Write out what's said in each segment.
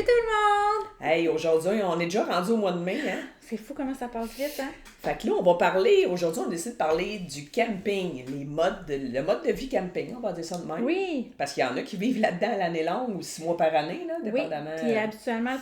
le monde! Hey, aujourd'hui, on est déjà rendu au mois de mai, hein? C'est fou comment ça passe vite, hein? Fait que là, on va parler, aujourd'hui, on décide de parler du camping, le mode de vie camping, on va dire ça de même. Oui! Parce qu'il y en a qui vivent là-dedans l'année longue ou 6 mois par année, là, Oui, dépendamment. puis habituellement, le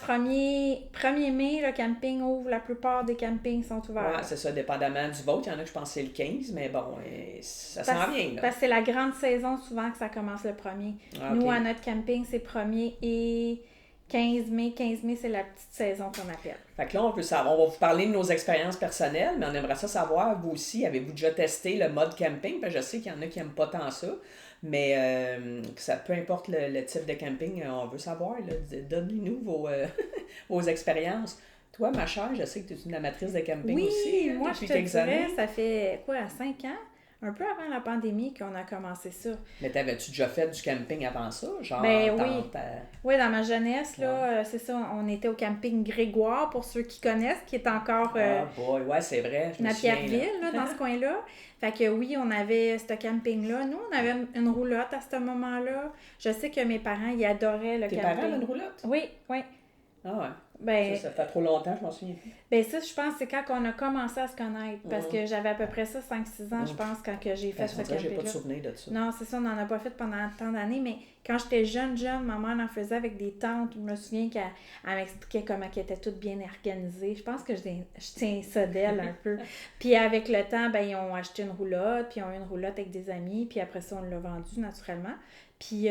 1er mai, le camping ouvre, la plupart des campings sont ouverts. Ouais, c'est ça, dépendamment du vôtre. Il y en a que je pense que c'est le 15, mais bon, ça s'en vient, là. Parce que c'est la grande saison souvent que ça commence le 1er. Ah, ok. Nous, à notre camping, c'est 1er et 15 mai. 15 mai, c'est la petite saison qu'on appelle. Fait que là, on va vous parler de nos expériences personnelles, mais on aimerait ça savoir, vous aussi, avez-vous déjà testé le mode camping? Parce que je sais qu'il y en a qui n'aiment pas tant ça, mais que ça, peu importe le type de camping, on veut savoir. Là, donnez-nous vos expériences. Toi, ma chère, je sais que tu es une amatrice de camping Oui, aussi. moi, depuis je te quelques dirais, années. ça fait, 5 ans? Un peu avant la pandémie qu'on a commencé ça. Mais t'avais-tu déjà fait du camping avant ça? Genre, Ben dans oui. Oui, dans ma jeunesse, là, c'est ça, on était au camping Grégoire, pour ceux qui connaissent, qui est encore Ah boy, ouais, c'est vrai. Je me souviens, là. Napierville, là, dans ce coin-là. Fait que oui, on avait ce camping-là. Nous, on avait une roulotte à ce moment-là. Je sais que mes parents, ils adoraient le Tes camping. parents avaient une roulotte? Oui, oui. Ah ouais. Ben, Ça fait trop longtemps, je m'en souviens plus. ben ça, je pense, c'est quand on a commencé à se connaître. Parce que j'avais à peu près ça, 5-6 ans, je pense, quand que j'ai fait ce J'ai pas de camping-là. souvenir de ça. Non, c'est ça, on n'en a pas fait pendant tant d'années, mais quand j'étais jeune, ma mère en faisait avec des tantes. Je me souviens qu'elle m'expliquait comment qu'elle était toute bien organisée. Je pense que je tiens ça d'elle un peu. Puis avec le temps, ben, ils ont acheté une roulotte, puis ils ont eu une roulotte avec des amis, puis après ça, on l'a vendue naturellement. Puis,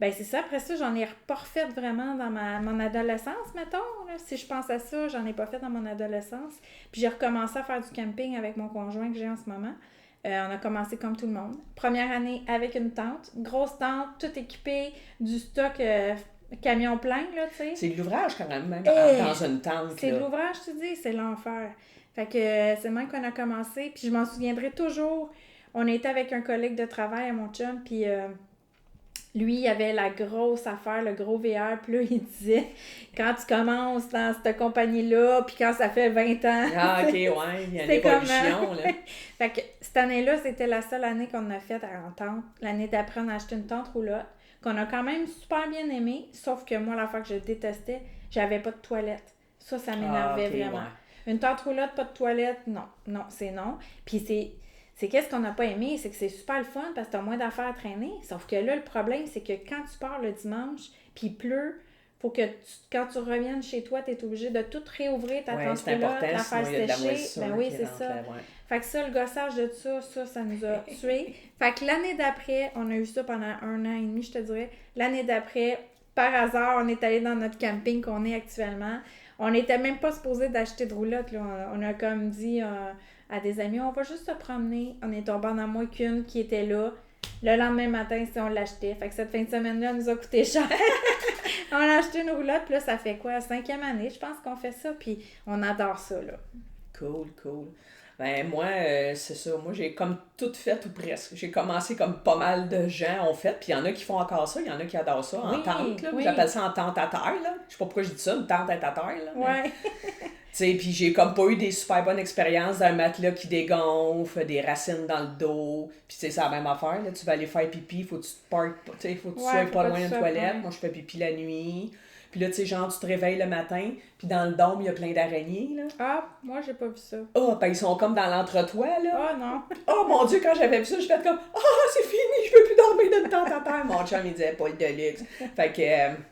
ben c'est ça, après ça, j'en ai pas refait vraiment dans mon adolescence, mettons. Là. Si je pense à ça, j'en ai pas fait dans mon adolescence. Puis j'ai recommencé à faire du camping avec mon conjoint que j'ai en ce moment. On a commencé comme tout le monde. Première année avec une tente, grosse tente, tout équipé, du stock camion plein, là, tu sais. C'est de l'ouvrage quand même, dans une tente. C'est là. de l'ouvrage, tu dis, c'est l'enfer. Fait que c'est même qu'on a commencé, puis je m'en souviendrai toujours. On était avec un collègue de travail à mon chum, puis lui, il avait la grosse affaire, le gros VR, puis là, il disait, quand tu commences dans cette compagnie-là, puis quand ça fait 20 ans... Ah, ok, ouais, il y a une évolution, là. Fait que cette année-là, c'était la seule année qu'on a faite en tente. L'année d'après, on a acheté une tente roulotte, qu'on a quand même super bien aimée, sauf que moi, la fois que je détestais, j'avais pas de toilette. Ça m'énervait vraiment. Ouais. Une tente roulotte, pas de toilette, non. Non, c'est non. Puis c'est qu'est-ce qu'on n'a pas aimé, c'est que c'est super le fun parce que tu as moins d'affaires à traîner. Sauf que là, le problème, c'est que quand tu pars le dimanche, puis il pleut, faut que quand tu reviennes chez toi, tu es obligé de tout réouvrir ta tente roulotte, la faire sécher. Ben oui, c'est ça. Fait que ça, le gossage de ça nous a tués. Fait que l'année d'après, on a eu ça pendant 1 an et demi, je te dirais. L'année d'après, par hasard, on est allé dans notre camping qu'on est actuellement. On n'était même pas supposé d'acheter de roulotte. Là. On a comme dit à des amis, on va juste se promener. On est tombé en amour qu'une qui était là. Le lendemain matin, on l'achetait. Fait que cette fin de semaine-là, elle nous a coûté cher. On a acheté une roulotte, puis là, ça fait quoi? 5e année, je pense qu'on fait ça, puis on adore ça, là. Cool. Ben moi, c'est ça. Moi, j'ai comme tout fait ou presque. J'ai commencé comme pas mal de gens ont fait. Puis il y en a qui font encore ça. Il y en a qui adorent ça en tente. Là. Oui. J'appelle ça en tente à terre. Là. Je sais pas pourquoi je dis ça, une tente à terre. Là. Ouais. Tu sais, puis j'ai comme pas eu des super bonnes expériences d'un matelas qui dégonfle, des racines dans le dos. Puis c'est ça la même affaire. Là. Tu vas aller faire pipi, faut que tu te parques, tu sais, faut que tu sois pas loin d'une toilette. Moi, je fais pipi la nuit. Puis là, tu sais, genre, tu te réveilles le matin, puis dans le dôme, il y a plein d'araignées, là. Ah, moi, j'ai pas vu ça. Ah, ben ils sont comme dans l'entretoit, là. Ah, non. Oh mon Dieu, quand j'avais vu ça, je fait comme « Ah, c'est fini, je peux plus dormir d'une tente à terre. » Mon chum, il disait « Pas de luxe. » Fait que...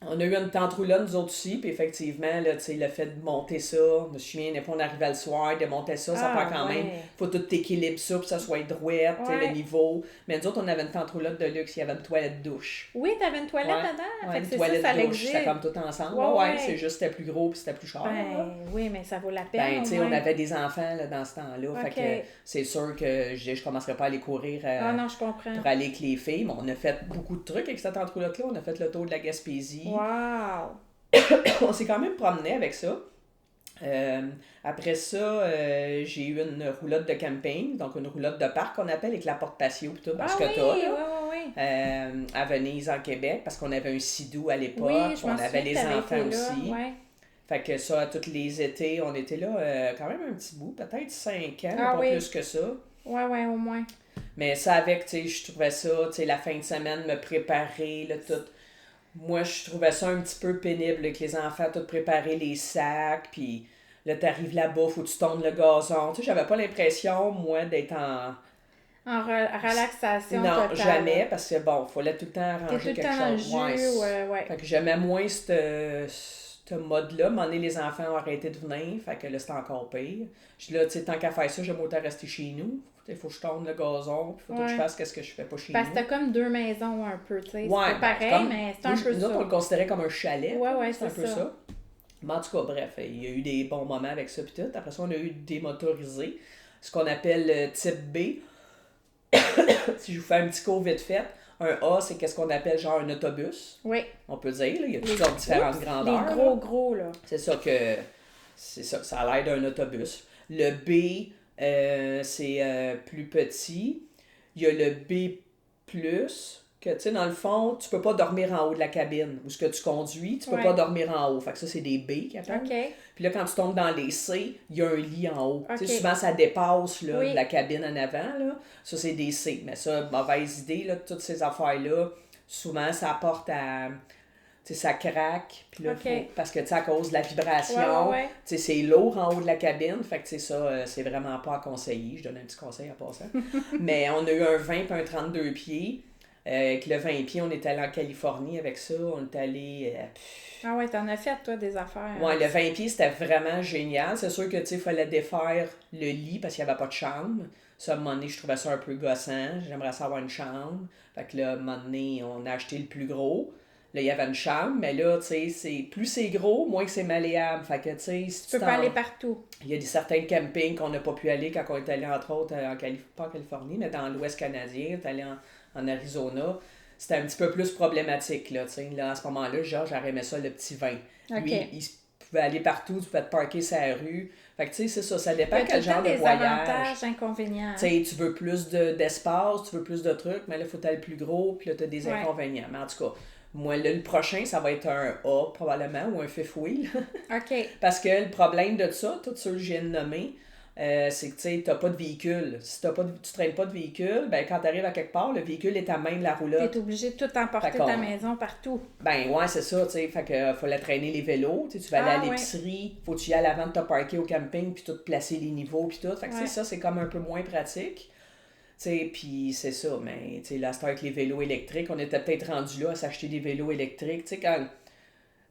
on a eu une tente roulotte, nous autres aussi, puis effectivement, là, tu sais, le fait de monter ça, je me souviens, des fois, on arrivait le soir, de monter ça fait quand même, faut tout équilibrer ça, pour que ça soit droit, le niveau. Mais nous autres, on avait une tente roulotte de luxe, il y avait une toilette douche. Oui, t'avais une toilette dedans? Ouais, fait une que c'est toilette ça douche, existe. c'était comme tout ensemble. Ouais. C'est juste, c'était plus gros, puis c'était plus cher. Ben, oui, mais ça vaut la peine. Ben, tu sais, on avait des enfants là, dans ce temps-là, fait que c'est sûr que je commencerai pas à aller courir non, je comprends. pour aller avec les filles, mais on a fait beaucoup de trucs avec cette tente roulotte-là. On a fait le tour de la Gaspésie. Wow! On s'est quand même promené avec ça. Après ça, j'ai eu une roulotte de camping, donc une roulotte de parc qu'on appelle avec la porte patio et tout, parce que à Venise, en Québec, parce qu'on avait un Sidou à l'époque, on avait les enfants aussi. Ouais. Fait que ça, tous les étés, on était là quand même un petit bout, peut-être 5 ans, pas plus que ça. Ouais, au moins. Mais ça avec, tu sais, je trouvais ça, tu sais, la fin de semaine, me préparer, là, tout. moi, je trouvais ça un petit peu pénible, là, que les enfants tout préparer les sacs, puis là, t'arrives là-bas, faut que tu tondes le gazon. Tu sais, j'avais pas l'impression, moi, d'être en... En relaxation Non, totale. jamais, parce que bon, fallait tout le temps T'es arranger tout le quelque temps dans le chose. jus, ouais. Fait que j'aimais moins ce mode-là. À un moment donné, les enfants ont arrêté de venir, fait que là, c'était encore pire. Je dis là, tu sais, tant qu'à faire ça, j'aime autant rester chez nous. Il faut que je tourne le gazon, puis il faut que je fasse qu'est-ce que je fais pas chez Parce nous. que t'as comme deux maisons un peu, tu sais. Ouais, c'est pas pareil, mais c'est un peu nous ça. autres, on le considérait comme un chalet. Ouais, c'est un peu ça. Mais en tout cas, bref, il y a eu des bons moments avec ça, puis tout. Après ça, on a eu des motorisés, ce qu'on appelle type B. Si je vous fais un petit cours vite fait, un A, c'est qu'est-ce qu'on appelle genre un autobus. Oui. On peut dire, là, il y a toutes sortes de différentes grandeurs. Les gros, là. C'est ça que... C'est ça, ça a l'air d'un autobus. Le B, c'est plus petit. Il y a le B+, que, tu sais, dans le fond, tu peux pas dormir en haut de la cabine. Ou ce que tu conduis, tu peux pas dormir en haut. Fait que ça, c'est des B qui appellent. OK. Puis là, quand tu tombes dans les C, il y a un lit en haut. Okay. Tu sais, souvent, ça dépasse là, de la cabine en avant. Là. Ça, c'est des C. Mais ça, mauvaise idée, là, toutes ces affaires-là, souvent, ça porte à... Tu sais, ça craque. Puis là, parce que, tu sais, à cause de la vibration, tu sais, c'est lourd en haut de la cabine. Fait que, tu sais, ça, c'est vraiment pas à conseiller. Je donne un petit conseil à passer. Mais on a eu un 20 et un 32 pieds. Avec le 20 pieds, on est allé en Californie avec ça. On est allé... Ah ouais, t'en as fait, toi, des affaires. Ouais, le 20 pieds, c'était vraiment génial. C'est sûr que, tu sais, il fallait défaire le lit parce qu'il n'y avait pas de chambre. Ça, à un moment donné, je trouvais ça un peu gossant. J'aimerais ça avoir une chambre. Fait que là, à un moment donné, on a acheté le plus gros. Là, il y avait une chambre, mais là, tu sais, plus c'est gros, moins que c'est malléable. Fait que, tu sais, si tu peux pas aller partout. Il y a certains campings qu'on n'a pas pu aller quand on est allé, entre autres, pas en Californie, mais dans l'Ouest canadien, on est allé en Arizona. C'était un petit peu plus problématique, là, tu sais. Là, à ce moment-là, genre, j'aurais ça, le petit vin. Lui, il pouvait aller partout, tu pouvais te parker sur la rue. Fait que, tu sais, c'est ça, ça dépend quel genre de voyage. Avantages, inconvénients. Tu sais, tu veux plus d'espace, tu veux plus de trucs, mais là, il faut aller plus gros, puis là, tu as des inconvénients. Mais en tout cas, moi, là, le prochain, ça va être un A, probablement, ou un fifth wheel. OK. Parce que le problème de ça, tous ceux que je viens de nommer, c'est que tu sais, t'as pas de véhicule. Si tu traînes pas de véhicule, ben quand t'arrives à quelque part, le véhicule est à main de la roulotte. T'es obligé de tout emporter ta maison partout. Ben ouais, c'est ça, tu sais. Fait que fallait traîner les vélos. Tu vas aller à l'épicerie, faut que tu y ailles avant de te parker au camping, puis tout placer les niveaux, puis tout. Fait que ça, c'est comme un peu moins pratique. Tu sais, puis c'est ça, mais tu sais, là, c'était avec les vélos électriques. On était peut-être rendu là à s'acheter des vélos électriques. Tu sais, quand...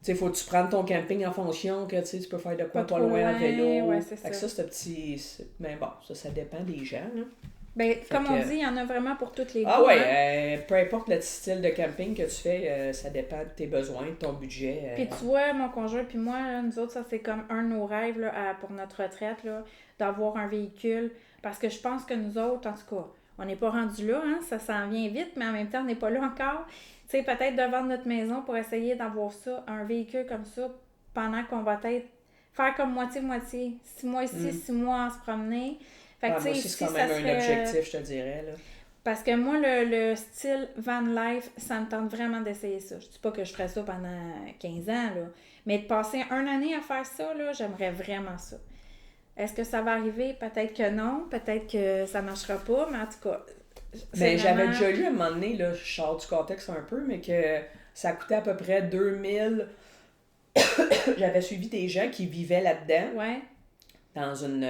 Tu sais, faut que tu prennes ton camping en fonction que tu peux faire de quoi pas loin en vélo. Ouais, c'est fait que ça, c'est un petit... Mais bon, ça dépend des gens. Là. Ben, comme on dit, il y en a vraiment pour toutes les goûts. Ah ouais, peu importe le style de camping que tu fais, ça dépend de tes besoins, de ton budget. Puis tu vois, mon conjoint puis moi, là, nous autres, ça c'est comme un de nos rêves là, pour notre retraite, là, d'avoir un véhicule. Parce que je pense que nous autres, en tout cas, on n'est pas rendu là, hein, ça s'en vient vite, mais en même temps, on n'est pas là encore. Tu sais, peut-être de vendre notre maison pour essayer d'avoir ça, un véhicule comme ça, pendant qu'on va peut-être faire comme moitié-moitié. 6 mois ici, 6 mois à se promener. Fait que, moi aussi, c'est quand même un objectif, je te dirais. Là. Parce que moi, le style van life, ça me tente vraiment d'essayer ça. Je dis pas que je ferais ça pendant 15 ans, là. Mais de passer une année à faire ça, là, j'aimerais vraiment ça. Est-ce que ça va arriver? Peut-être que non. Peut-être que ça marchera pas. Mais en tout cas... Mais j'avais déjà lu à un moment donné, là, je sors du contexte un peu, mais que ça coûtait à peu près 2000... J'avais suivi des gens qui vivaient là-dedans. Ouais. Dans une...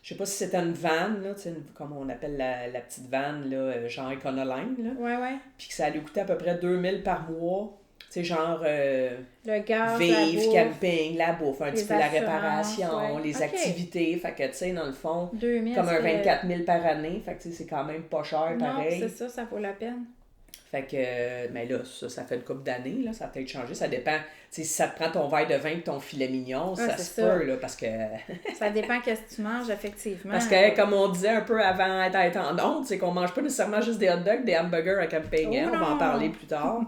je sais pas si c'était une van, là, comme on appelle la petite van, là, genre Econoline. Là. Ouais. Puis que ça allait coûter à peu près 2000 par mois. Tu sais, genre... le gaz, vivre, camping, la bouffe, un petit peu la réparation, ouais. les activités. Fait que, tu sais, dans le fond, 2000, comme un 24 000 par année. Fait que, tu sais, c'est quand même pas cher, pareil. Non, c'est ça vaut la peine. Fait que, mais là, ça fait une couple d'années, là, ça a peut-être changé. Ça dépend, tu sais, si ça te prend ton verre de vin et ton filet mignon, ça se peut, là, parce que... ça dépend qu'est-ce que tu manges, effectivement. Parce que, comme on disait un peu avant d'être en onde, c'est qu'on mange pas nécessairement juste des hot dogs, des hamburgers à camping, hein? On va en parler plus tard.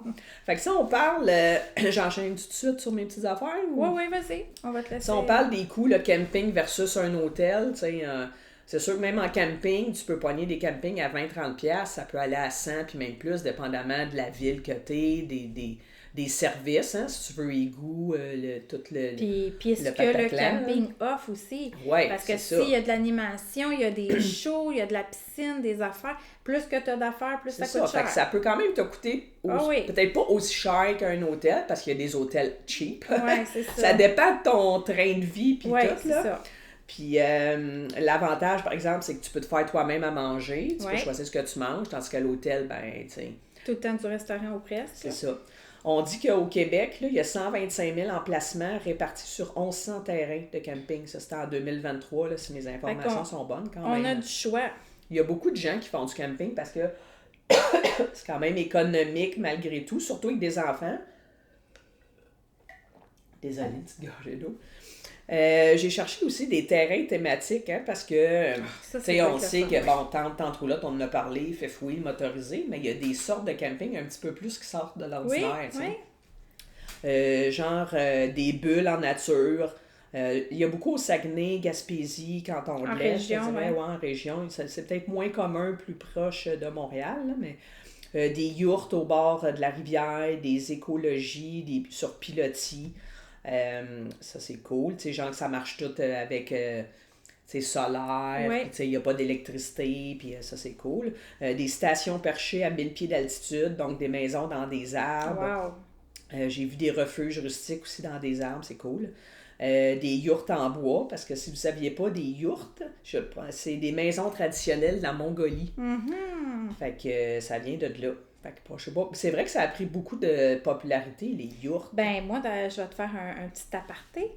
Fait que ça, on parle... j'enchaîne tout de suite sur mes petites affaires? Ou... Oui, vas-y, on va te laisser. Si on parle des coûts, le camping versus un hôtel, tu sais... c'est sûr que même en camping, tu peux pogner des campings à 20-30$, ça peut aller à 100 puis même plus, dépendamment de la ville que t'es, des services, hein, si tu veux, égout, tout Puis ce que le camping offre aussi. Ouais, parce que s'il y a de l'animation, il y a des shows, il y a de la piscine, des affaires, plus que tu as d'affaires, plus ça coûte cher. Fait que ça peut quand même te coûter peut-être pas aussi cher qu'un hôtel, parce qu'il y a des hôtels cheap. Ouais, c'est ça. Ça dépend de ton train de vie, puis tout, là. Ça. Puis l'avantage, par exemple, c'est que tu peux te faire toi-même à manger. Tu peux choisir ce que tu manges, tandis qu'à l'hôtel, ben, tu sais... Tout le temps du restaurant ou presque. C'est ça. On dit qu'au Québec, là, il y a 125 000 emplacements répartis sur 1100 terrains de camping. Ça, c'était en 2023, là, si mes informations sont bonnes quand même. On a du choix. Il y a beaucoup de gens qui font du camping parce que c'est quand même économique malgré tout, surtout avec des enfants. Désolée, une petite gorgée d'eau. J'ai cherché aussi des terrains thématiques, hein, parce que, tu sais, on sait que, bon, tantôt là, on en a parlé, fait fouiller, motorisé, mais il y a des sortes de camping un petit peu plus qui sortent de l'ordinaire, tu sais. Genre des bulles en nature. Il y a beaucoup au Saguenay, Gaspésie, Canton de l'Est, je dirais, en région. C'est peut-être moins commun, plus proche de Montréal, là, mais des yourtes au bord de la rivière, des écologies, sur pilotis. Ça, c'est cool. Tu sais, genre que ça marche tout avec solaire, puis il n'y a pas d'électricité, puis ça, c'est cool. Des stations perchées à 1000 pieds d'altitude, donc des maisons dans des arbres. Wow. J'ai vu des refuges rustiques aussi dans des arbres, c'est cool. Des yourtes en bois, parce que si vous ne saviez pas, des yourtes, c'est des maisons traditionnelles de la Mongolie. Mm-hmm. Fait que ça vient de là. Fait que, je sais pas, c'est vrai que ça a pris beaucoup de popularité, les yourtes. Ben moi, je vais te faire un petit aparté.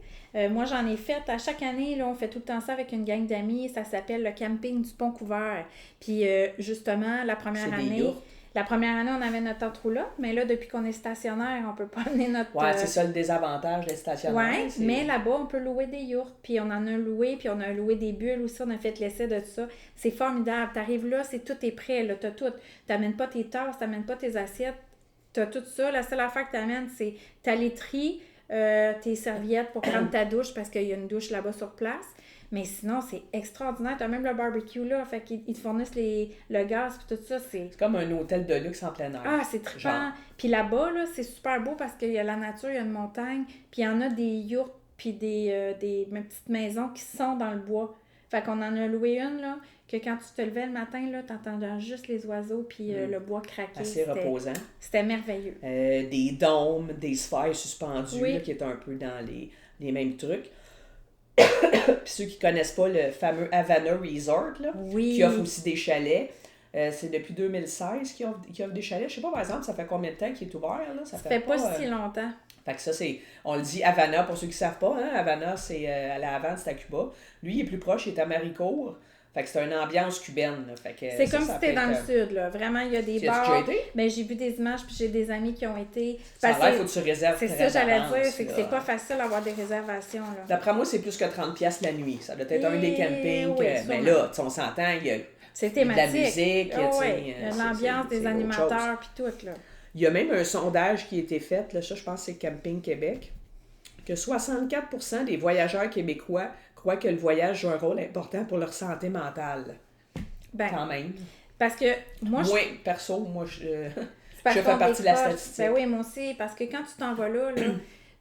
Moi, j'en ai fait, à chaque année, là, on fait tout le temps ça avec une gang d'amis. Ça s'appelle le camping du Pont-Couvert. Puis justement, la première année, on avait notre tente roulotte, mais là, depuis qu'on est stationnaire, on peut pas amener notre... Ouais, c'est ça le désavantage des stationnaires. Ouais, mais là-bas, on peut louer des yourtes, puis on en a loué, puis on a loué des bulles aussi, on a fait l'essai de tout ça. C'est formidable. T'arrives là, tout est prêt, là, t'as tout. T'amènes pas tes tasses, t'amènes pas tes assiettes, t'as tout ça. La seule affaire que t'amènes, c'est ta laiterie, tes serviettes pour prendre ta douche, parce qu'il y a une douche là-bas sur place. Mais sinon, c'est extraordinaire. T'as même le barbecue là. Fait qu'ils te fournissent le gaz et tout ça. C'est comme un hôtel de luxe en plein air. Ah, c'est trippant. Puis là-bas, là, c'est super beau parce qu'il y a la nature, il y a une montagne. Puis il y en a des yourtes puis des petites maisons qui sont dans le bois. Fait qu'on en a loué une, là, que quand tu te levais le matin, là, t'entendais juste les oiseaux puis le bois craquer. Assez reposant. C'était merveilleux. Des dômes, des sphères suspendues, là, qui est un peu dans les mêmes trucs. Puis ceux qui connaissent pas le fameux Havana Resort, là, qui offre aussi des chalets. C'est depuis 2016 qu'ils offrent des chalets. Je sais pas, par exemple, ça fait combien de temps qu'il est ouvert? Là? Ça fait pas si longtemps. Fait que ça, c'est... On le dit Havana, pour ceux qui savent pas. Hein? Havana, c'est à la Havane, c'est à Cuba. Lui, il est plus proche, il est à Maricourt. Fait que c'est une ambiance cubaine. Là. Fait que c'est comme si t'es dans le sud, là. Vraiment, il y a des bars. Tu as été? Mais j'ai vu des images, puis j'ai des amis qui ont été. Ça a l'air, faut que tu réserves. C'est ça, j'allais dire, c'est que c'est pas facile d'avoir des réservations, là. D'après moi, c'est plus que 30$ la nuit. Ça doit être un des campings. Oui, mais là, on s'entend, il y a c'est thématique. De la musique. Il y a l'ambiance des animateurs, puis tout, là. Il y a même un sondage qui a été fait, là, ça, je pense que c'est Camping Québec, que 64% des voyageurs québécois croient que le voyage joue un rôle important pour leur santé mentale. Quand même. Parce que moi, perso, je fais partie de la statistique. Ben oui, moi aussi, parce que quand tu t'en vas là, tu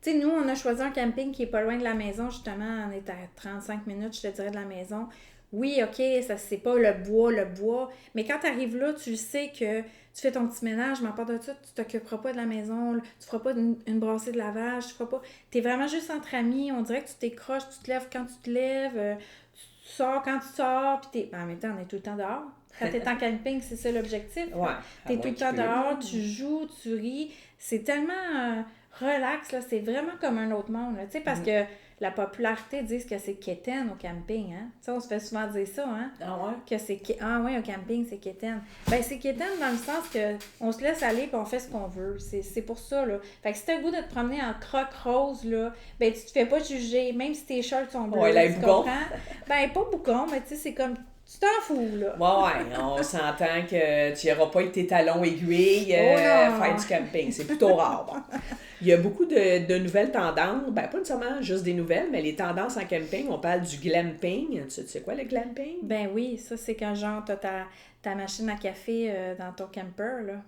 sais, nous, on a choisi un camping qui est pas loin de la maison, justement, on est à 35 minutes, je te dirais, de la maison. Oui, OK, ça c'est pas le bois, mais quand tu arrives là, tu sais que tu fais ton petit ménage, mais à part de ça, tu t'occuperas pas de la maison, là, tu feras pas une brassée de lavage, tu feras pas... T'es vraiment juste entre amis, on dirait que tu t'écroches, tu te lèves quand tu te lèves, tu sors quand tu sors, puis en même temps, on est tout le temps dehors. Quand t'es en camping, c'est ça l'objectif. Ouais, t'es tout le temps dehors, tu joues, tu ris. C'est tellement relax, là, c'est vraiment comme un autre monde, tu sais, parce que la popularité dit que c'est quétaine au camping, hein. Tu sais, on se fait souvent dire ça, hein. Ah ouais? Que c'est au camping, c'est quétaine. Ben, c'est quétaine dans le sens que on se laisse aller et on fait ce qu'on veut. C'est pour ça, là. Fait que si t'as le goût de te promener en croque rose, là, ben, tu te fais pas juger, même si tes shirts sont bleus. Ouais, tu comprends? Ben, pas bougon, mais tu sais, c'est comme... Tu t'en fous, là. Ouais, on s'entend que tu n'iras pas avec tes talons aiguilles faire du camping. C'est plutôt rare. Bon. Il y a beaucoup de nouvelles tendances. Ben, pas nécessairement juste des nouvelles, mais les tendances en camping, on parle du glamping. Tu sais quoi, le glamping? Ben oui, ça, c'est quand, genre, t'as ta machine à café dans ton camper, là.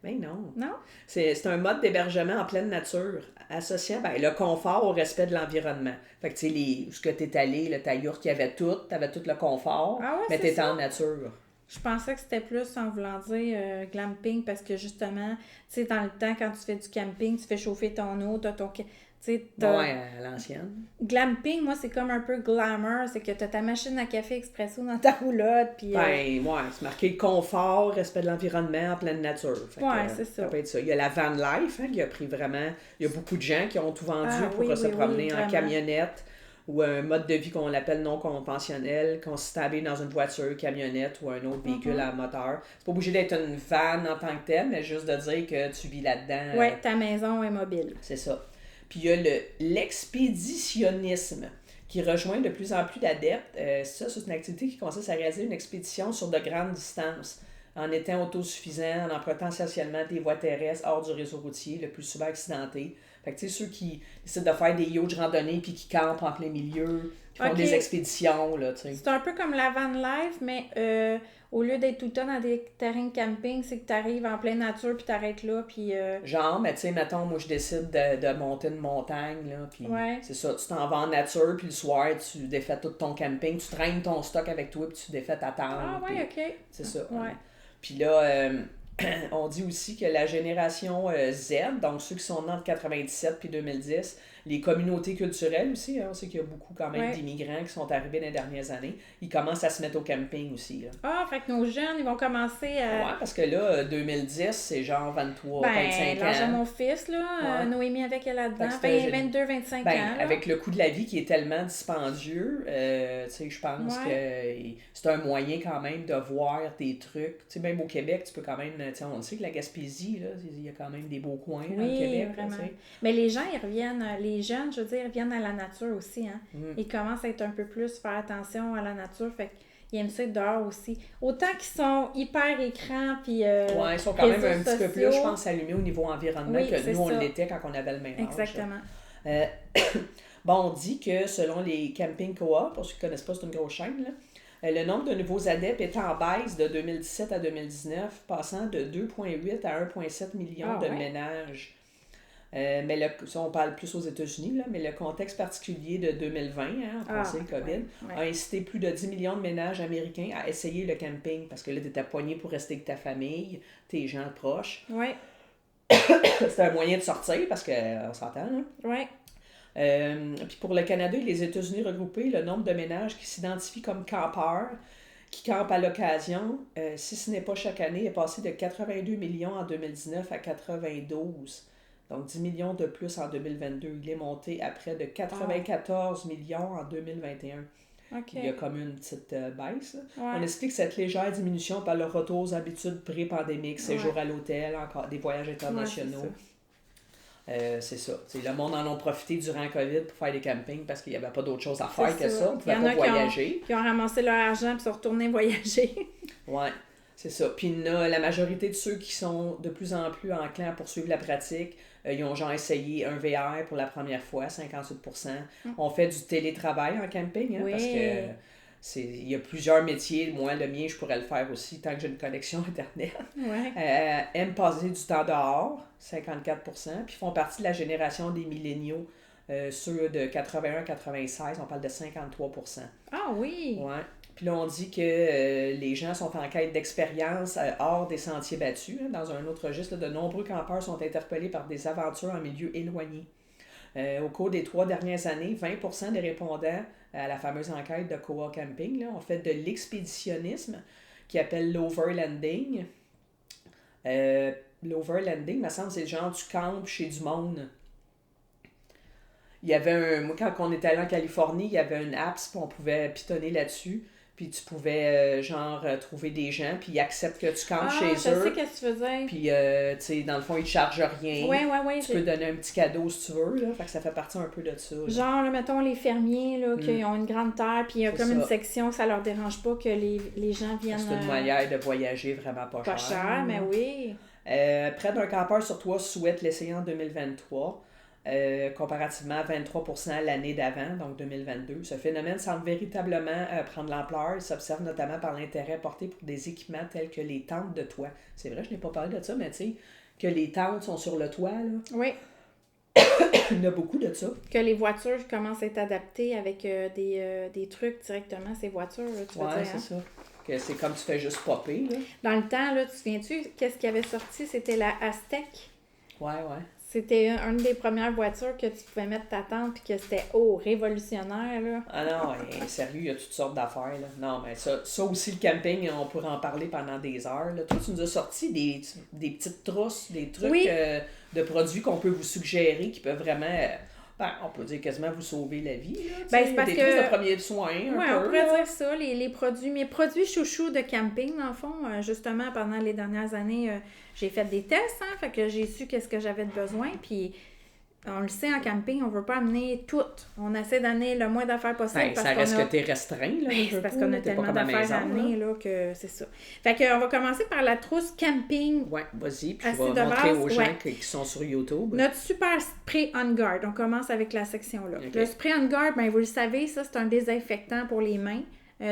Mais non. Non? C'est un mode d'hébergement en pleine nature, associant le confort au respect de l'environnement. Fait que, tu sais, où ce que tu es allé, là, ta yourte, il y avait tout, tu avais tout le confort, Ah ouais, mais c'est tu étais ça? en nature. Je pensais que c'était plus en voulant dire glamping parce que justement, tu sais, dans le temps, quand tu fais du camping, tu fais chauffer ton eau, t'as ton. Tu sais, Ouais, à l'ancienne. Glamping, moi, c'est comme un peu glamour, c'est que t'as ta machine à café expresso dans ta roulotte, puis... Ouais, c'est marqué confort, respect de l'environnement en pleine nature. Fait ouais, que, c'est ça. Ça peut être ça. Il y a la van life, qui a pris vraiment... Il y a beaucoup de gens qui ont tout vendu pour se promener en camionnette ou un mode de vie qu'on appelle non conventionnel, consistant à aller dans une voiture, camionnette ou un autre véhicule à moteur. C'est pas obligé d'être une van en tant que telle, mais juste de dire que tu vis là-dedans. Ouais, ta maison est mobile. C'est ça. Puis il y a l'expéditionnisme qui rejoint de plus en plus d'adeptes. Ça, c'est une activité qui consiste à réaliser une expédition sur de grandes distances en étant autosuffisant, en empruntant essentiellement des voies terrestres hors du réseau routier, le plus souvent accidenté. Fait que tu sais, ceux qui décident de faire des yachts de randonnée puis qui campent en plein milieu, qui font des expéditions, là, tu sais. C'est un peu comme la van life, mais au lieu d'être tout le temps dans des terrains de camping, c'est que tu arrives en pleine nature puis t'arrêtes là, puis... Genre, mais tu sais, mettons, moi, je décide de monter une montagne, là, puis c'est ça, tu t'en vas en nature, puis le soir, tu défais tout ton camping, tu traînes ton stock avec toi, puis tu défais ta tente. Ah ouais, OK. C'est ça. Ouais. Puis là, on dit aussi que la génération Z, donc ceux qui sont nés entre 97 puis 2010, les communautés culturelles aussi, on sait qu'il y a beaucoup quand même d'immigrants qui sont arrivés dans les dernières années, ils commencent à se mettre au camping aussi. Là. Ah, fait que nos jeunes, ils vont commencer à... Ouais, parce que là, 2010, c'est genre 23, 25 ans. L'âge de mon fils, là, Noémie avec elle là-dedans, 22, 25 ans. Là. Avec le coût de la vie qui est tellement dispendieux, tu sais, je pense que c'est un moyen quand même de voir des trucs. Tu sais, même au Québec, tu peux quand même, tu sais, on sait que la Gaspésie, là, il y a quand même des beaux coins au Québec. Vraiment. Là, mais les gens, ils reviennent, les jeunes, je veux dire, ils reviennent à la nature aussi. Hein. Ils commencent à être un peu plus, faire attention à la nature, fait qu'ils aiment ça être dehors aussi. Autant qu'ils sont hyper écrans, puis ils sont quand même un petit peu plus, je pense, allumés au niveau environnement que nous, on l'était quand on avait le même âge. Exactement. Bon, on dit que selon les camping co-op, pour ceux qui ne connaissent pas, c'est une grosse chaîne, là, le nombre de nouveaux adeptes est en baisse de 2017 à 2019, passant de 2,8 à 1,7 millions de ménages. Mais ça, on parle plus aux États-Unis, là, mais le contexte particulier de 2020, en passé le COVID, a incité plus de 10 millions de ménages américains à essayer le camping, parce que là, tu étais poigné pour rester avec ta famille, tes gens proches. Oui. C'est un moyen de sortir, parce qu'on s'entend, hein? Oui. Puis pour le Canada et les États-Unis regroupés, le nombre de ménages qui s'identifient comme campeurs, qui campent à l'occasion, si ce n'est pas chaque année, est passé de 82 millions en 2019 à 92. Donc 10 millions de plus en 2022. Il est monté à près de 94 millions en 2021. Okay. Il y a comme une petite baisse. Ouais. On explique cette légère diminution par le retour aux habitudes pré-pandémiques, séjour à l'hôtel, encore des voyages internationaux. C'est ça. Le monde en a profité durant la COVID pour faire des campings parce qu'il n'y avait pas d'autre chose à faire que ça. On ne pouvait pas voyager. Qui ont ramassé leur argent et sont retournés voyager. Oui, c'est ça. Puis la majorité de ceux qui sont de plus en plus enclins à poursuivre la pratique, ils ont genre essayé un VR pour la première fois, 58%. On fait du télétravail en camping, parce que il y a plusieurs métiers. Moi, le mien, je pourrais le faire aussi tant que j'ai une connexion Internet. Aiment passer du temps dehors, 54%. Puis font partie de la génération des milléniaux, ceux de 81-96, on parle de 53%. Ah oui! Ouais. Puis là, on dit que les gens sont en quête d'expérience hors des sentiers battus. Dans un autre registre, de nombreux campeurs sont interpellés par des aventures en milieu éloigné. Au cours des 3 dernières années, 20% des répondants à la fameuse enquête de Koa Camping ont fait de l'expéditionnisme, qui appelle l'overlanding. L'overlanding, il me semble, c'est genre tu campes chez du monde. Il y avait moi, quand on était allé en Californie, il y avait une app, puis on pouvait pitonner là-dessus. Puis tu pouvais, trouver des gens, puis ils acceptent que tu campes chez eux. Je sais qu'est-ce que tu veux dire. Puis, tu sais, dans le fond, ils te chargent rien. Oui. Tu peux donner un petit cadeau si tu veux, là. Fait que ça fait partie un peu de ça. Là. Genre, là, mettons, les fermiers, là, qui ont une grande terre, puis il y a comme une section, ça leur dérange pas que les gens viennent... C'est une manière de voyager vraiment pas cher. Pas cher, mais oui. Près d'un campeur sur 3 souhaite l'essayer en 2023. comparativement à 23% l'année d'avant, donc 2022. Ce phénomène semble véritablement prendre l'ampleur. Il s'observe notamment par l'intérêt porté pour des équipements tels que les tentes de toit. C'est vrai, je n'ai pas parlé de ça, mais tu sais, que les tentes sont sur le toit, là. Oui. Il y en a beaucoup de ça. Que les voitures commencent à être adaptées avec des trucs directement à ces voitures, là, tu veux dire, c'est hein? ça. Que c'est comme tu fais juste popper, là. Dans le temps, là, tu te souviens-tu, qu'est-ce qui avait sorti? C'était la Aztec. Ouais. C'était une des premières voitures que tu pouvais mettre ta tente puis que c'était, révolutionnaire, là. Ah non, sérieux, il y a toutes sortes d'affaires, là. Non, mais ça aussi, le camping, on pourrait en parler pendant des heures, là. Toi, tu nous as sorti des petites trousses, des trucs Oui. De produits qu'on peut vous suggérer qui peuvent vraiment, on peut dire quasiment vous sauver la vie, là. C'est parce des que... trousses de premiers soins, Oui, on pourrait dire ça, les produits, mes produits chouchous de camping, dans le fond, justement, pendant les dernières années, j'ai fait des tests, hein, fait que j'ai su qu'est-ce que j'avais de besoin, puis on le sait, en camping, on veut pas amener tout. On essaie d'amener le moins d'affaires possible. Ça reste que t'es restreint, là. C'est parce qu'on a tellement d'affaires à amener, là, que c'est ça. Fait qu'on va commencer par la trousse camping. Ouais, vas-y, puis assez je vais de montrer base, aux gens qui sont sur YouTube. Notre super spray On Guard. On commence avec la section là. Okay. Le spray On Guard, vous le savez, ça, c'est un désinfectant pour les mains.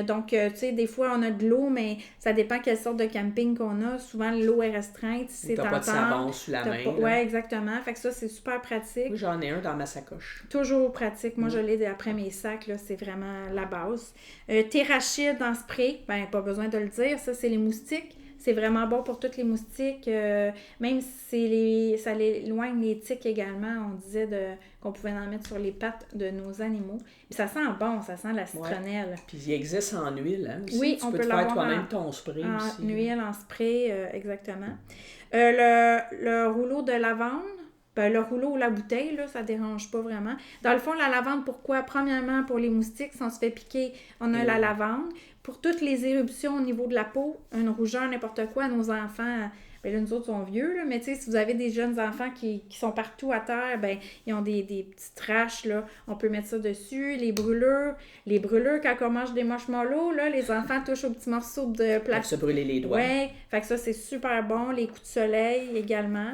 Donc, tu sais, des fois, on a de l'eau, mais ça dépend quelle sorte de camping qu'on a. Souvent, l'eau est restreinte. Si c'est t'as pas de savon sous la main. Oui, exactement. Fait que ça, c'est super pratique. Oui, j'en ai un dans ma sacoche. Toujours pratique. Moi, je l'ai après mes sacs. Là, c'est vraiment la base. Thérachide en spray, pas besoin de le dire. Ça, c'est les moustiques. C'est vraiment bon pour toutes les moustiques. Même si ça éloigne les tiques également. On disait qu'on pouvait en mettre sur les pattes de nos animaux. Puis ça sent bon, ça sent la citronnelle. Ouais. Puis il existe en huile, hein? Aussi. Oui, tu on peux peut te faire l'avoir toi-même ton spray en aussi. huile, en spray, exactement. Le rouleau de lavande. Le rouleau ou la bouteille, là, ça dérange pas vraiment. Dans le fond, la lavande, pourquoi? Premièrement, pour les moustiques, si on se fait piquer, on a la lavande. Pour toutes les éruptions au niveau de la peau, une rougeur, n'importe quoi, nos enfants, là, nous autres sont vieux, là, mais tu sais, si vous avez des jeunes enfants qui sont partout à terre, ils ont des petites taches, là, on peut mettre ça dessus. Les brûlures, quand on mange des marshmallows, là, les enfants touchent aux petits morceaux de plastique. Pour se brûler les doigts. Oui, fait que ça, c'est super bon. Les coups de soleil également.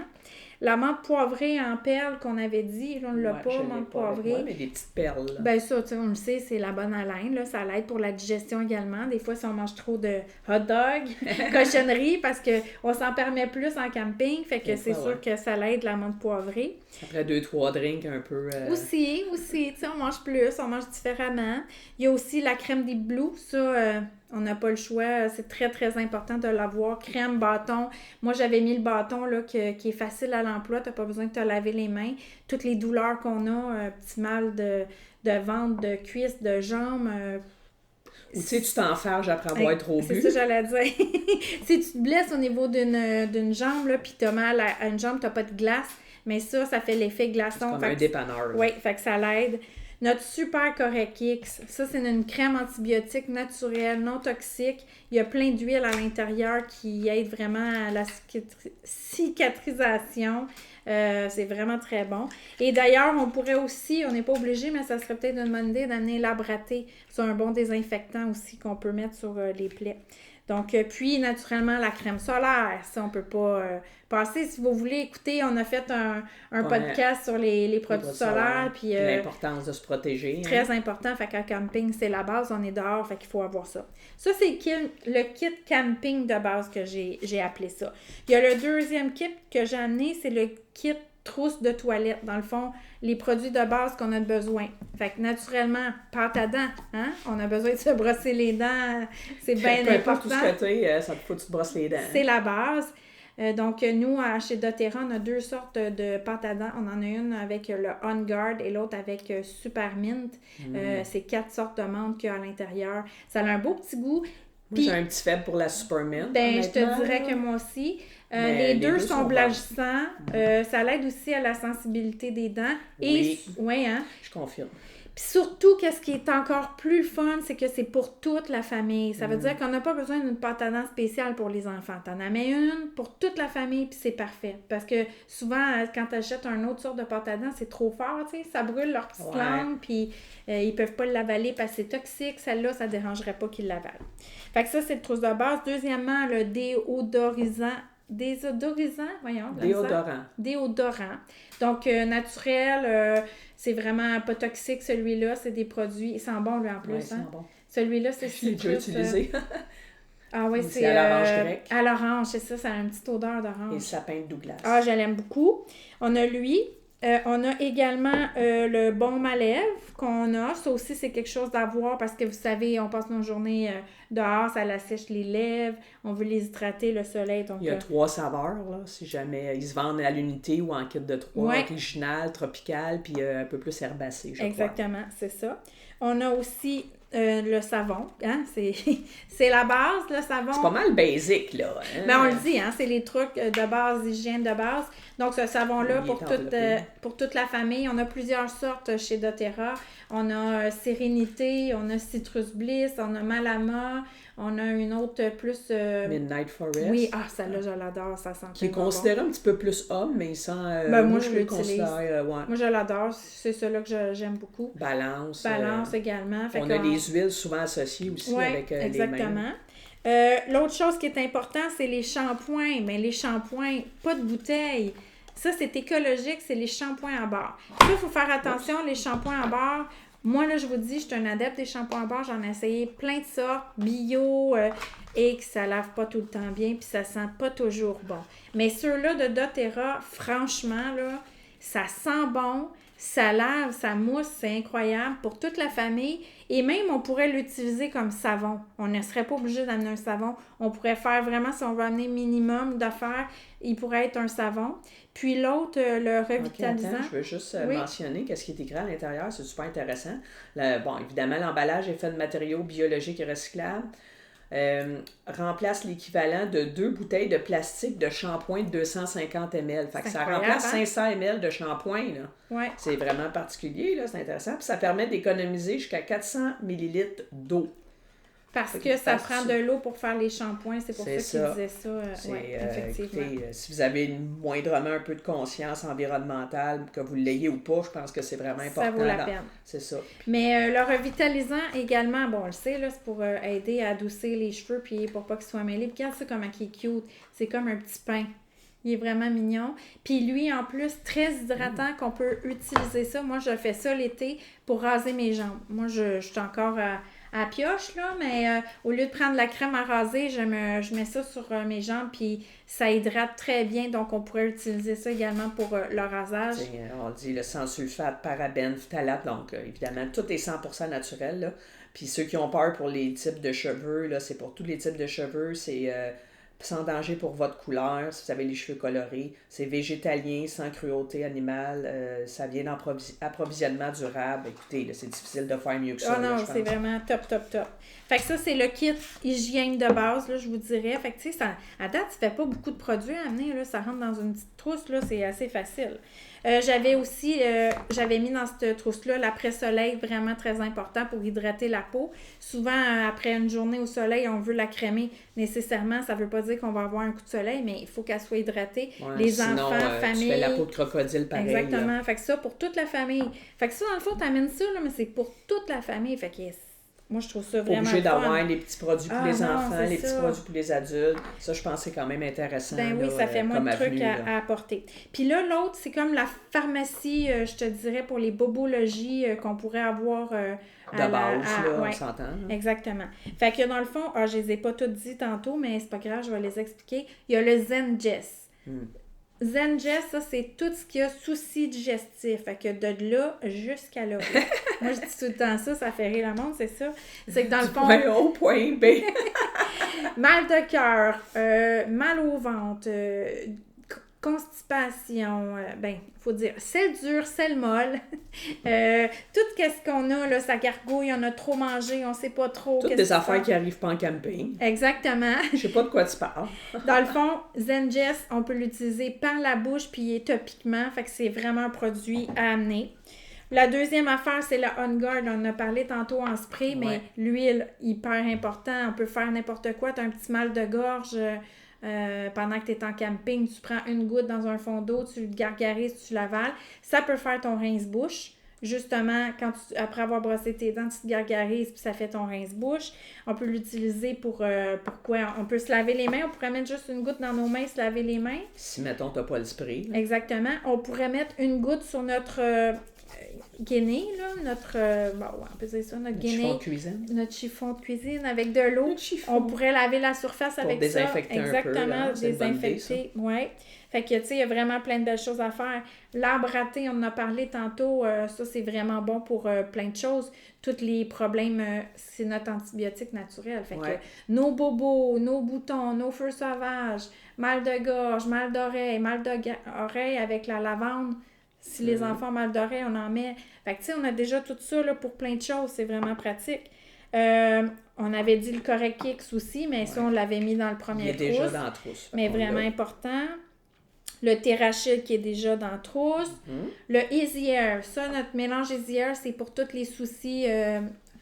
La menthe poivrée en perles qu'on avait dit, là, on ne l'a pas, menthe poivrée. Oui, mais des petites perles. Là. Ça, tu sais, on le sait, c'est la bonne haleine, là. Ça l'aide pour la digestion également. Des fois, si on mange trop de hot dog, cochonnerie, parce qu'on s'en permet plus en camping, fait que c'est sûr que ça l'aide, la menthe poivrée. Après 2-3 drinks un peu... Aussi, tu sais, on mange plus, on mange différemment. Il y a aussi la crème des Blue, ça... on n'a pas le choix. C'est très, très important de l'avoir. Crème, bâton. Moi, j'avais mis le bâton là, qui est facile à l'emploi. Tu n'as pas besoin de te laver les mains. Toutes les douleurs qu'on a, petit mal de ventre, de cuisse, de jambes. Ou tu sais, tu t'enfarges après avoir trop bu. C'est ça que j'allais dire. Si tu te blesses au niveau d'une jambe, puis tu as mal à une jambe, tu n'as pas de glace, mais ça fait l'effet glaçon. C'est comme un dépanneur. Oui, fait que ça l'aide. Notre Super Correct X, ça c'est une crème antibiotique naturelle, non toxique. Il y a plein d'huile à l'intérieur qui aide vraiment à la cicatrisation. C'est vraiment très bon. Et d'ailleurs, on pourrait aussi, on n'est pas obligé, mais ça serait peut-être une bonne idée d'amener l'Abraté. C'est un bon désinfectant aussi qu'on peut mettre sur les plaies. Donc, puis naturellement, la crème solaire, ça, on peut pas passer. Si vous voulez écouter, on a fait un podcast sur les produits solaires. Puis l'importance de se protéger. Très important. Fait qu'en camping, c'est la base. On est dehors, fait qu'il faut avoir ça. Ça, c'est le kit camping de base que j'ai appelé ça. Il y a le deuxième kit que j'ai amené, c'est le kit trousse de toilette. Dans le fond, les produits de base qu'on a besoin. Fait que naturellement, pâte à dents, hein? On a besoin de se brosser les dents. C'est bien important. Tout ce que t'es, ça te faut que tu te brosses les dents. C'est la base. Donc, nous, chez doTERRA, on a deux sortes de pâte à dents. On en a une avec le On Guard et l'autre avec Super Mint. C'est 4 sortes de menthe qu'il y a à l'intérieur. Ça a un beau petit goût. Moi, j'ai un petit faible pour la Super Mint. Je te dirais que moi aussi. Les deux sont blanchissants. Ça l'aide aussi à la sensibilité des dents. Oui. Oui, hein? Je confirme. Puis surtout, qu'est-ce qui est encore plus fun, c'est que c'est pour toute la famille. Ça veut dire qu'on n'a pas besoin d'une pâte à dents spéciale pour les enfants. T'en as mets une pour toute la famille, puis c'est parfait. Parce que souvent, quand tu achètes une autre sorte de pâte à dents, c'est trop fort, tu sais. Ça brûle leur petite langue, puis ils peuvent pas l'avaler parce que c'est toxique. Celle-là, ça dérangerait pas qu'ils l'avalent. Fait que ça, c'est le trousse de base. Deuxièmement, le déodorisant désodorisant, voyons. Déodorant. Donc, naturel, c'est vraiment pas toxique, celui-là. C'est des produits, il sent bon, lui, en plus. Ouais, il sent bon. Celui-là, c'est Je l'ai déjà utilisé. Ah oui, c'est à l'orange grec. À l'orange, c'est ça, ça a une petite odeur Et d'orange. sapin de Douglas. Ah, je l'aime beaucoup. On a lui. On a également le baume à lèvres qu'on a. Ça aussi, c'est quelque chose d'avoir parce que vous savez, on passe nos journées dehors, ça l'assèche les lèvres, on veut les hydrater, le soleil. Donc, il y a 3 saveurs, là, si jamais. Ils se vendent à l'unité ou en kit de 3, original, tropical, puis un peu plus herbacé, je crois. Exactement, c'est ça. On a aussi le savon, hein? C'est la base, le savon. C'est pas mal basique, là. Hein? Ben, on le dit, hein? C'est les trucs de base, d'hygiène de base. Donc, ce savon-là, pour toute la famille, on a plusieurs sortes chez doTERRA. On a Sérénité, on a Citrus Bliss, on a Malama, on a une autre plus... Midnight Forest. Oui, celle-là, je l'adore, ça sent qui est considéré un petit peu plus homme, mais il sent... moi, je l'utilise. Ouais. Moi, je l'adore. C'est celui-là que j'aime beaucoup. Balance également. On a les huiles souvent associées aussi avec exactement. les mains. L'autre chose qui est importante, c'est les shampoings. Mais les shampoings, pas de bouteille. Ça, c'est écologique, c'est les shampoings à barre. Ça, il faut faire attention, les shampoings à barre. Moi, là, je vous dis, je suis un adepte des shampoings à barre. J'en ai essayé plein de sortes, bio, et que ça lave pas tout le temps bien, puis ça sent pas toujours bon. Mais ceux-là de doTERRA, franchement, là, ça sent bon, ça lave, ça mousse, c'est incroyable pour toute la famille. Et même, on pourrait l'utiliser comme savon. On ne serait pas obligé d'amener un savon. On pourrait faire vraiment, si on veut amener minimum d'affaires, il pourrait être un savon. Puis l'autre, le revitalisant. Attends, je veux juste mentionner qu'est-ce qui est écrit à l'intérieur, c'est super intéressant. Évidemment, l'emballage est fait de matériaux biologiques et recyclables. Remplace l'équivalent de 2 bouteilles de plastique de shampoing de 250 ml. Fait que ça remplace 500 ml de shampoing. Là. Ouais. C'est vraiment particulier, là, c'est intéressant. Puis ça permet d'économiser jusqu'à 400 ml d'eau. Parce que ça prend de l'eau pour faire les shampoings, c'est pour ça qu'il disait ça. Effectivement. Écoutez, si vous avez moindrement un peu de conscience environnementale, que vous l'ayez ou pas, je pense que c'est vraiment important. Ça vaut la peine. C'est ça. Mais le revitalisant également, bon, on le sait, là, c'est pour aider à adoucir les cheveux puis pour pas qu'ils soient mêlés. Puis regarde ça comment il est cute. C'est comme un petit pain. Il est vraiment mignon. Puis lui, en plus, très hydratant qu'on peut utiliser ça. Moi, je fais ça l'été pour raser mes jambes. Moi, je suis encore à pioche, là, mais au lieu de prendre la crème à raser, je mets ça sur mes jambes, puis ça hydrate très bien. Donc, on pourrait utiliser ça également pour le rasage. On dit le sans sulfate, parabènes, phtalates. Donc, évidemment, tout est 100% naturel, là. Puis ceux qui ont peur pour les types de cheveux, là, c'est pour tous les types de cheveux. C'est sans danger pour votre couleur, si vous avez les cheveux colorés. C'est végétalien, sans cruauté animale. Ça vient d'approvisionnement durable. Écoutez, là, c'est difficile de faire mieux que ça. Oh non, c'est vraiment top. Fait que ça, c'est le kit hygiène de base, là, je vous dirais. Fait que, tu sais, à date, ça fait pas beaucoup de produits à amener, là. Ça rentre dans une petite trousse, là, c'est assez facile. J'avais mis dans cette trousse-là l'après-soleil, vraiment très important pour hydrater la peau. Souvent, après une journée au soleil, on veut la crémer nécessairement. Ça veut pas dire qu'on va avoir un coup de soleil, mais il faut qu'elle soit hydratée. Ouais, les sinon, enfants, famille. Tu fais la peau de crocodile pareil. Exactement. Là. Fait que ça, pour toute la famille. Fait que ça, dans le fond, t'amènes ça, là, mais c'est pour toute la famille. Fait que moi, je trouve ça vraiment obligé fun. d'avoir les petits produits pour les enfants, les petits produits pour les adultes. Ça, je pense que c'est quand même intéressant. Ben oui, là, ça fait moins de trucs avenue, à apporter. Puis là, l'autre, c'est comme la pharmacie, je te dirais, pour les bobologies qu'on pourrait avoir de base, on s'entend. Là. Exactement. Fait que dans le fond, je les ai pas toutes dit tantôt, mais c'est pas grave, je vais les expliquer. Il y a le Zen-Jess. Zen-Jess, ça, c'est tout ce qui a souci digestif. Fait que de là jusqu'à là. Moi, je dis tout le temps ça, ça fait rire le monde, c'est ça. C'est que dans le fond... Point A, point B. mal de cœur, mal au ventre, constipation, faut dire, sel dur, sel molle. Tout ce qu'on a, là, ça gargouille, on a trop mangé, on sait pas trop. Toutes des affaires qui arrivent pas en camping. Exactement. Je sais pas de quoi tu parles. Dans le fond, Zen-Jess, on peut l'utiliser par la bouche, puis il est topiquement, fait que c'est vraiment un produit à amener. La deuxième affaire, c'est le On Guard. On en a parlé tantôt en spray, mais l'huile, hyper important. On peut faire n'importe quoi. Tu as un petit mal de gorge pendant que tu es en camping. Tu prends une goutte dans un fond d'eau, tu le gargarises, tu l'avales. Ça peut faire ton rince-bouche. Justement, après avoir brossé tes dents, tu te gargarises puis ça fait ton rince-bouche. On peut l'utiliser pour quoi? On peut se laver les mains. On pourrait mettre juste une goutte dans nos mains, se laver les mains. Si, mettons, t'as pas le spray. Là. Exactement. On pourrait mettre une goutte sur notre guinée, là, on peut dire ça, notre guinée. Chiffon de cuisine. Notre chiffon de cuisine avec de l'eau. On pourrait laver la surface avec ça. Désinfecter Exactement, un peu, désinfecter. Oui. Fait que, tu sais, il y a vraiment plein de belles choses à faire. L'arbre à thé, on en a parlé tantôt, ça, c'est vraiment bon pour plein de choses. Tous les problèmes, c'est notre antibiotique naturel. Fait que nos bobos, nos boutons, nos feux sauvages, mal de gorge, mal d'oreille, mal d'oreille avec la lavande. Si les enfants ont mal d'oreille, on en met. Fait que, tu sais, on a déjà tout ça là, pour plein de choses. C'est vraiment pratique. On avait dit le Correct Kicks aussi, mais ça, on l'avait mis dans le premier trousse. Il est déjà dans la trousse. Mais vraiment important. Le Thérachide qui est déjà dans la trousse. Le Easy Air. Ça, notre mélange Easy Air, c'est pour tous les soucis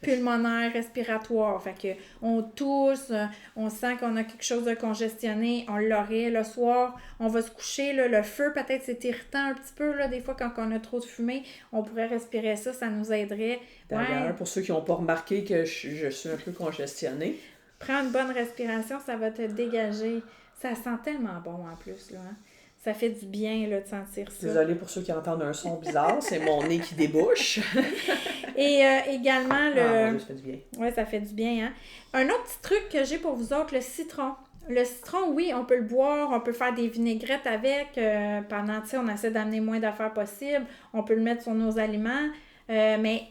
pulmonaires, respiratoires. Fait que on tousse, on sent qu'on a quelque chose de congestionné, on l'aurait le soir, on va se coucher, là, le feu peut-être c'est irritant un petit peu, là, des fois quand on a trop de fumée, on pourrait respirer ça, ça nous aiderait. D'ailleurs, pour ceux qui n'ont pas remarqué que je suis un peu congestionnée. Prends une bonne respiration, ça va te dégager. Ça sent tellement bon en plus, là, hein? Ça fait du bien là, de sentir ça. Désolée pour ceux qui entendent un son bizarre, c'est mon nez qui débouche. Et également le... Ah, mon Dieu, ça fait du bien. Oui, ça fait du bien, hein. Un autre petit truc que j'ai pour vous autres, le citron. Le citron, oui, on peut le boire, on peut faire des vinaigrettes avec. Pendant, tu sais, on essaie d'amener moins d'affaires possible. On peut le mettre sur nos aliments. Mais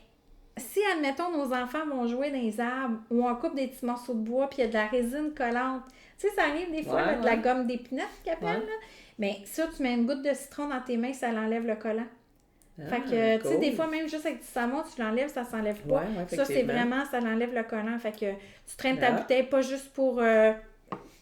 si, admettons, nos enfants vont jouer dans les arbres ou on coupe des petits morceaux de bois puis il y a de la résine collante. Tu sais, ça arrive des fois, de la gomme d'épinette qu'ils appellent, là. Mais ça, tu mets une goutte de citron dans tes mains, ça l'enlève le collant. Fait que, tu sais, des fois, même juste avec du savon, tu l'enlèves, ça s'enlève pas. Ça, c'est vraiment, ça l'enlève le collant. Fait que tu traînes ta bouteille pas juste pour, tu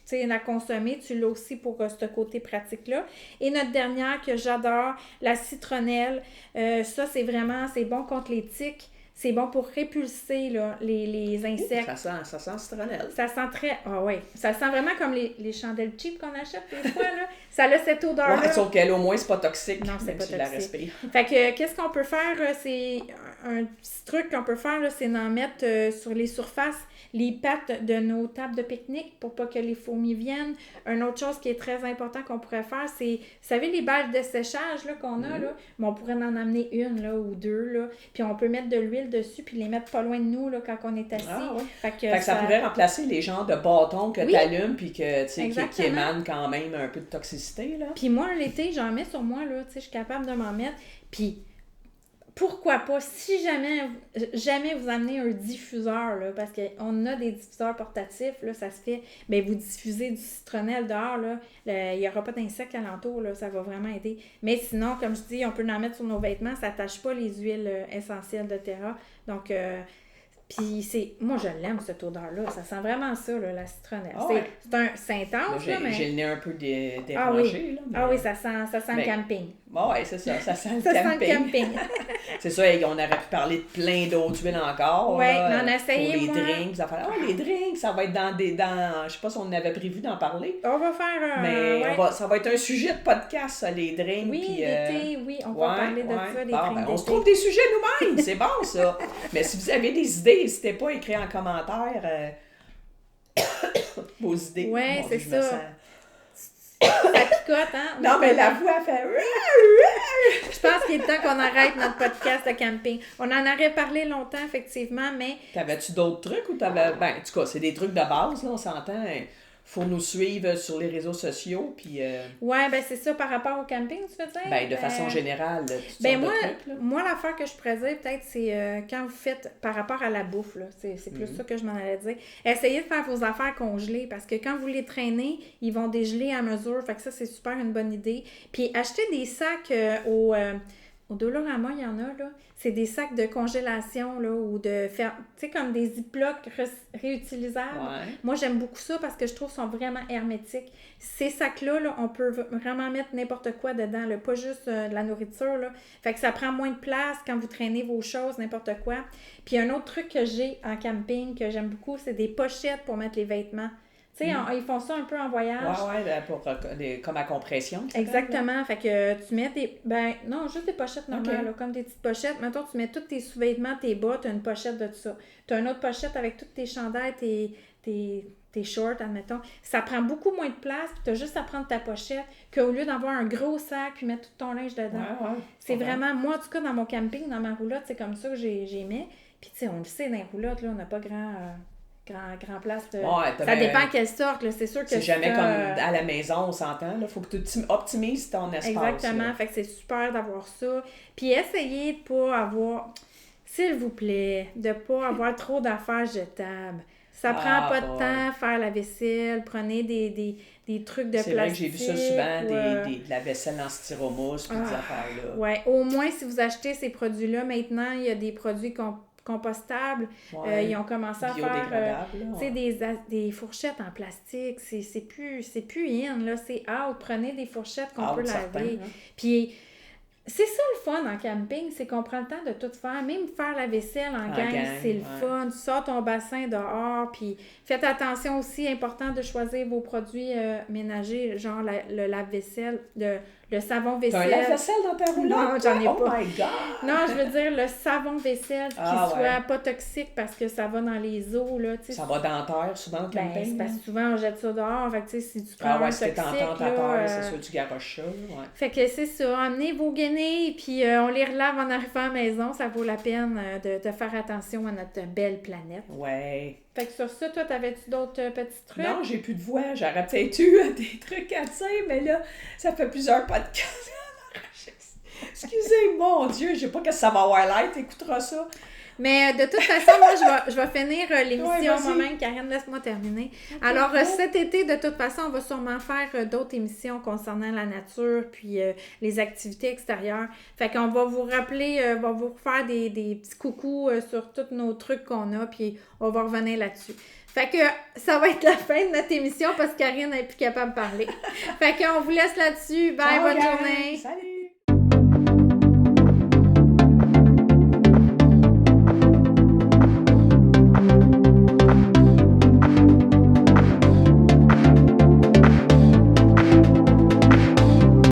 sais, la consommer, tu l'as aussi pour ce côté pratique-là. Et notre dernière que j'adore, la citronnelle. Ça, c'est vraiment, c'est bon contre les tiques. C'est bon pour répulser là, les insectes. Ça sent citronnelle. Ça sent très... Ah oui. Ça sent vraiment comme les chandelles cheap qu'on achète des fois. Là. Ça a cette odeur-là. Ouais, sauf qu'elle, au moins, c'est pas toxique. Non, c'est pas toxique. La respires. Fait que, qu'est-ce qu'on peut faire? C'est un petit truc qu'on peut faire, là, c'est d'en mettre sur les surfaces les pattes de nos tables de pique-nique pour pas que les fourmis viennent. Une autre chose qui est très important qu'on pourrait faire, c'est, vous savez, les balles de séchage là, qu'on a, là, mais on pourrait en amener une là, ou deux, là, puis on peut mettre de l'huile dessus, puis les mettre pas loin de nous là, quand on est assis. Ah, ouais. Fait que ça pourrait remplacer les genres de bâtons que tu allumes, puis que, qui émanent quand même un peu de toxicité. Là. Puis moi, l'été, j'en mets sur moi, là, je suis capable de m'en mettre, puis pourquoi pas, si jamais vous amenez un diffuseur, là, parce qu'on a des diffuseurs portatifs, là, ça se fait, bien, vous diffusez du citronnelle dehors, là, il n'y aura pas d'insectes alentour, là, ça va vraiment aider. Mais sinon, comme je dis, on peut en mettre sur nos vêtements, ça n'attache pas les huiles essentielles de Terra. Donc, puis moi, je l'aime, cette odeur-là. Ça sent vraiment ça, là, la citronnelle. Oh, c'est intense, là, mais... J'ai le nez un peu dérangé, ah oui. Là. Mais... Ah oui, ça sent le camping. Oui, c'est ça, ça sent le camping. Ça sent le camping. C'est ça, on aurait pu parler de plein d'autres huiles encore. Oui, mais on a essayé, pour les drinks, ça fait, les drinks, ça va être dans je sais pas si on avait prévu d'en parler. On va faire mais ça va être un sujet de podcast, ça, les drinks. Oui, puis, d'été, oui, on va parler de ça, des drinks d'été. On se trouve des sujets nous-mêmes, c'est bon ça. Mais si vous avez des idées, n'hésitez pas à écrire en commentaire vos idées. Oui, c'est ça. Ça picote, hein? Non, mais la voix fait... Je pense qu'il est temps qu'on arrête notre podcast de camping. On en aurait parlé longtemps, effectivement, mais... T'avais-tu d'autres trucs ou t'avais... Ben, en tout cas, c'est des trucs de base, là, on s'entend. Faut nous suivre sur les réseaux sociaux, puis... Ouais, ben c'est ça, par rapport au camping, tu veux dire? Ben, de façon générale, moi, l'affaire que je pourrais dire, peut-être, c'est quand vous faites, par rapport à la bouffe, là, c'est plus ça que je m'en allais dire, essayez de faire vos affaires congelées, parce que quand vous les traînez, ils vont dégeler à mesure, fait que ça, c'est super une bonne idée. Puis achetez des sacs au Dollarama, il y en a, là. C'est des sacs de congélation, là, ou de faire, tu sais, comme des ziplocs réutilisables. Ouais. Moi, j'aime beaucoup ça parce que je trouve qu'ils sont vraiment hermétiques. Ces sacs-là, là, on peut vraiment mettre n'importe quoi dedans, là, pas juste de la nourriture, là. Fait que ça prend moins de place quand vous traînez vos choses, n'importe quoi. Puis un autre truc que j'ai en camping, que j'aime beaucoup, c'est des pochettes pour mettre les vêtements. Tu sais, ils font ça un peu en voyage. Ouais, pour, comme à compression. Exactement. Fait que tu mets tes... Ben, non, juste des pochettes normales, là, comme des petites pochettes. Mettons, tu mets tous tes sous-vêtements, tes bas, tu as une pochette de tout ça. Tu as une autre pochette avec toutes tes chandails, tes shorts, admettons. Ça prend beaucoup moins de place, puis tu as juste à prendre ta pochette qu'au lieu d'avoir un gros sac puis mettre tout ton linge dedans. Ouais. C'est vraiment... Moi, en tout cas, dans mon camping, dans ma roulotte, c'est comme ça que j'ai mis. Puis, tu sais, on le sait, dans les roulottes, là, on n'a pas grand place de... ça dépend quelle sorte, là. C'est sûr que c'est jamais comme à la maison, on s'entend. Il faut que tu optimises ton espace. Exactement. Là. Fait que c'est super d'avoir ça. Puis essayez de pas avoir... S'il vous plaît, de pas avoir trop d'affaires jetables. Ça prend pas de temps faire la vaisselle. Prenez des trucs de plastique. C'est vrai que j'ai vu ça souvent, de la vaisselle en styromousse, puis des affaires-là. Ouais, au moins, si vous achetez ces produits-là, maintenant, il y a des produits compostables. Ils ont commencé à faire des fourchettes en plastique. C'est plus in, là. C'est out. Prenez des fourchettes qu'on peut laver. Puis c'est ça le fun en camping, c'est qu'on prend le temps de tout faire. Même faire la vaisselle en gang, c'est le fun. Tu sors ton bassin dehors, puis faites attention aussi, important de choisir vos produits ménagers, genre le lave-vaisselle, le savon vaisselle. T'as un lave-vaisselle dans ta roulotte? Non, j'en ai pas. Oh my God! Non, je veux dire le savon vaisselle qui soit pas toxique parce que ça va dans les eaux, là. Ça va dans la terre, souvent, au camping? C'est parce que souvent, on jette ça dehors. Fait que, tu sais, si tu prends un si t'es toxique, en terre, c'est sûr, tu garoches ça, Fait que c'est ça. Amenez vos guenilles, puis on les relave en arrivant à la maison. Ça vaut la peine de faire attention à notre belle planète. Ouais. Fait que sur ça, toi, t'avais-tu d'autres petits trucs? Non, j'ai plus de voix. J'aurais peut-être eu des trucs à dire, mais là, ça fait plusieurs podcasts. Excusez, mon Dieu, je sais pas que ça va avoir l'air, t'écouteras ça. Mais de toute façon, moi, je vais finir l'émission moi-même. Karine, laisse-moi terminer. Okay, alors, cet été, de toute façon, on va sûrement faire d'autres émissions concernant la nature puis les activités extérieures. Fait qu'on va vous rappeler, on va vous faire des petits coucous sur tous nos trucs qu'on a, puis on va revenir là-dessus. Fait que ça va être la fin de notre émission parce que Karine n'est plus capable de parler. Fait qu'on vous laisse là-dessus. Bye, bonne journée. Salut!